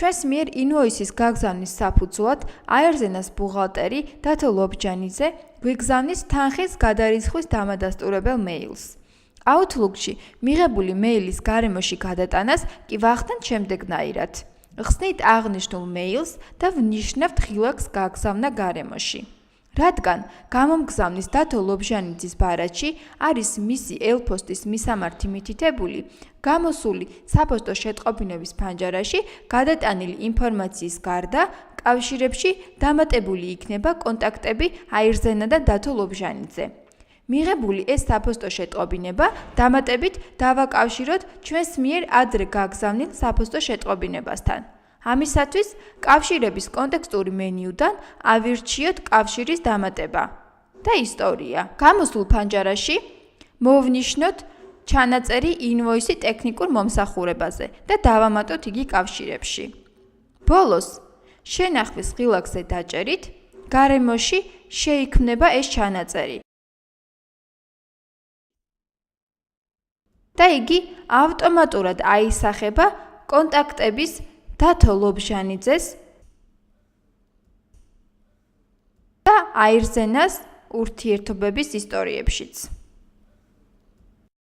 ჩვენს მიერ ინვოისის გაგზავნის საფუძვლად აერზენას ბუღალტერი დათო ლობჯანიძე გვიგზავნის თანხის გადარიცხვის დამადასტურებელ მეილს. Outlook-ში მიღებული მეილის გარემოში გადატანას კი ვახდენთ შემდეგნაირად. ხსნით აღნიშნულ მეილს და ვნიშნავთ ღილაკს გაგზავნა გარემოში. რადგან გამომგზავნის დათო ლობჟანიძის ბარათში არის მისი ელფოსტის მისამართი მითითებული, გამოსული საფოსტო შეტყობინების ფანჯარაში გადატანილი ინფორმაციის გარდა კავშირებში დამატებული იქნება კონტაქტები აირზენა და დათო ლობჟანიძე. მიღებული ეს საფოსტო შეტყობინება დამატებით დავაკავშიროთ ჩვენს მიერ ადრე გაგზავნილ საფოსტო შეტყობინებასთან. ამისათვის კავშირების კონტექსტური მენიუდან ავირჩიოთ კავშირის დამატება და ისტორია. გამოსულ ფანჯარაში მოვნიშნოთ ჩანაწერი ინვოისი ტექნიკურ მომსახურებაზე და დავამატოთ იგი კავშირებში. ბოლოს შენახვის ღილაკზე დაჭერით, გარემოში შეიქმნება ეს ჩანაწერი. და იგი ავტომატურად აისახება კონტაქტების დათო ლობჟანიძეს და აირზენას ურთიერთობების ისტორიებშიც.